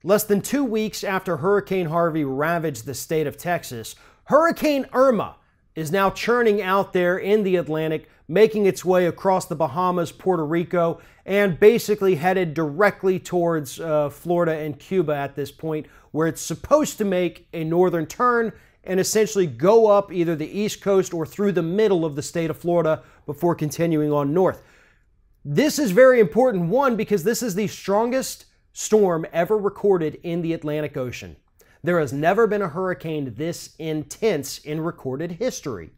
Less than 2 weeks after Hurricane Harvey ravaged the state of Texas, Hurricane Irma is now churning out there in the Atlantic, making its way across the Bahamas, Puerto Rico, and basically headed directly towards Florida and Cuba at this point, where it's supposed to make a northern turn and essentially go up either the east coast or through the middle of the state of Florida before continuing on north. This is very important, one, because this is the strongest storm ever recorded in the Atlantic Ocean. There has never been a hurricane this intense in recorded history.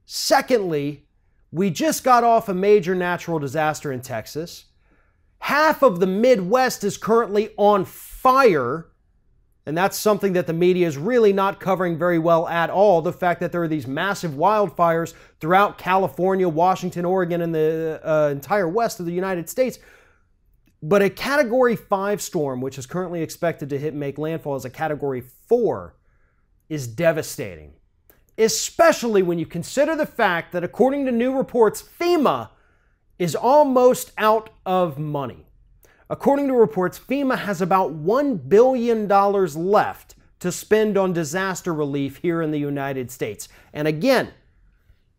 Secondly, we just got off a major natural disaster in Texas. Half of the Midwest is currently on fire, and that's something that the media is really not covering very well at all. The fact that there are these massive wildfires throughout California, Washington, Oregon, and the entire west of the United States. But a Category 5 storm, which is currently expected to make landfall as a Category 4, is devastating. Especially when you consider the fact that, according to new reports, FEMA is almost out of money. According to reports, FEMA has about $1 billion left to spend on disaster relief here in the United States. And again,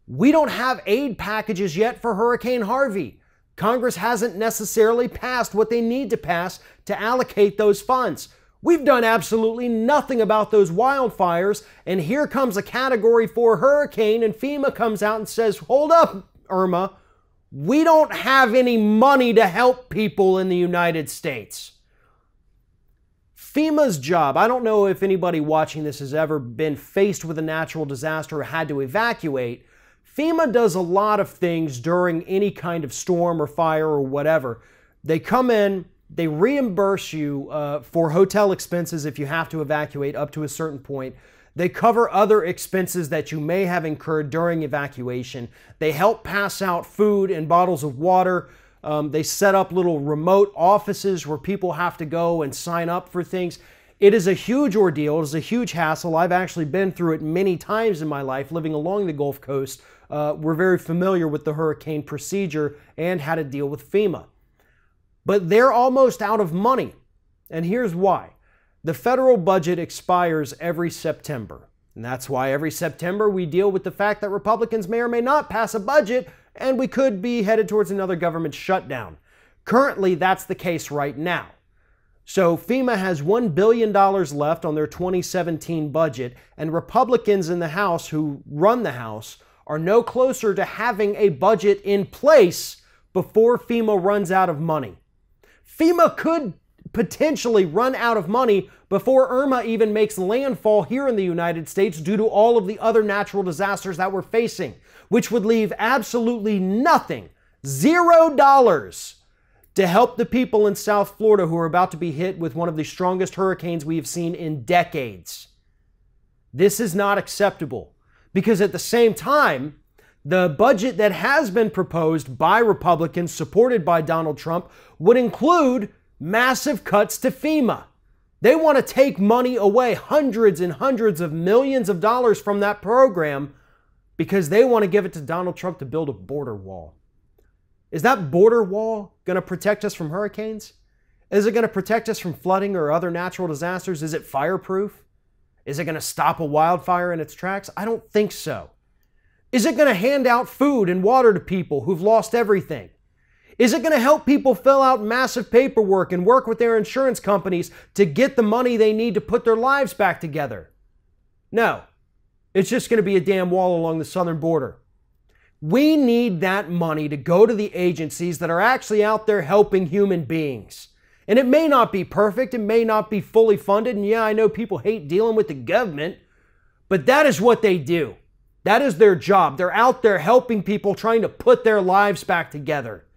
we don't have aid packages yet for Hurricane Harvey. Congress hasn't necessarily passed what they need to pass to allocate those funds. We've done absolutely nothing about those wildfires, and here comes a Category 4 hurricane, and FEMA comes out and says, hold up, Irma, we don't have any money to help people in the United States. FEMA's job, I don't know if anybody watching this has ever been faced with a natural disaster or had to evacuate. FEMA does a lot of things during any kind of storm or fire or whatever. They come in, they reimburse you for hotel expenses if you have to evacuate up to a certain point. They cover other expenses that you may have incurred during evacuation. They help pass out food and bottles of water. They set up little remote offices where people have to go and sign up for things. It is a huge ordeal. It is a huge hassle. I've actually been through it many times in my life living along the Gulf Coast. We're very familiar with the hurricane procedure and how to deal with FEMA. But they're almost out of money. And here's why. The federal budget expires every September. And that's why every September we deal with the fact that Republicans may or may not pass a budget, and we could be headed towards another government shutdown. Currently, that's the case right now. So FEMA has $1 billion left on their 2017 budget, and Republicans in the House who run the House are no closer to having a budget in place before FEMA runs out of money. FEMA could potentially run out of money before Irma even makes landfall here in the United States due to all of the other natural disasters that we're facing, which would leave absolutely nothing, $0, to help the people in South Florida who are about to be hit with one of the strongest hurricanes we have seen in decades. This is not acceptable. Because at the same time, the budget that has been proposed by Republicans, supported by Donald Trump, would include massive cuts to FEMA. They want to take money away, hundreds and hundreds of millions of dollars from that program, because they want to give it to Donald Trump to build a border wall. Is that border wall going to protect us from hurricanes? Is it going to protect us from flooding or other natural disasters? Is it fireproof? Is it going to stop a wildfire in its tracks? I don't think so. Is it going to hand out food and water to people who've lost everything? Is it going to help people fill out massive paperwork and work with their insurance companies to get the money they need to put their lives back together? No. It's just going to be a damn wall along the southern border. We need that money to go to the agencies that are actually out there helping human beings. And it may not be perfect, it may not be fully funded, and yeah, I know people hate dealing with the government, but that is what they do. That is their job. They're out there helping people, trying to put their lives back together.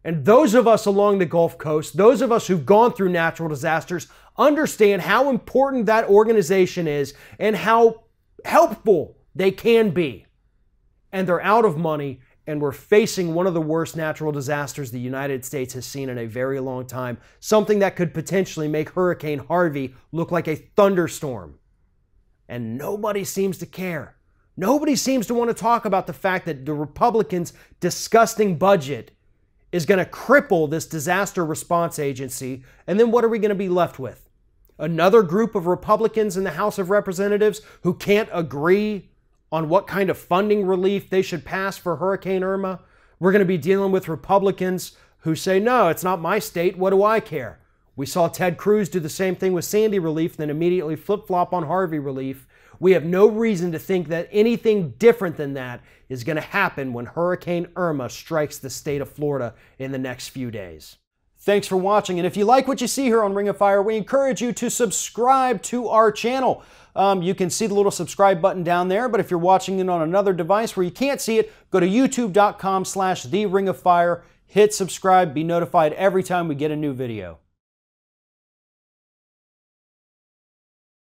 And those of us along the Gulf Coast, those of us who've gone through natural disasters, understand how important that organization is and how helpful they can be. And they're out of money, and we're facing one of the worst natural disasters the United States has seen in a very long time. Something that could potentially make Hurricane Harvey look like a thunderstorm. And nobody seems to care. Nobody seems to want to talk about the fact that the Republicans' disgusting budget is going to cripple this disaster response agency. And then what are we going to be left with? Another group of Republicans in the House of Representatives who can't agree on what kind of funding relief they should pass for Hurricane Irma. We're going to be dealing with Republicans who say, no, it's not my state. What do I care? We saw Ted Cruz do the same thing with Sandy relief, then immediately flip-flop on Harvey relief. We have no reason to think that anything different than that is going to happen when Hurricane Irma strikes the state of Florida in the next few days. Thanks for watching, and if you like what you see here on Ring of Fire, we encourage you to subscribe to our channel. You can see the little subscribe button down there, but if you're watching it on another device where you can't see it, go to youtube.com/TheRingOfFire, hit subscribe, be notified every time we get a new video.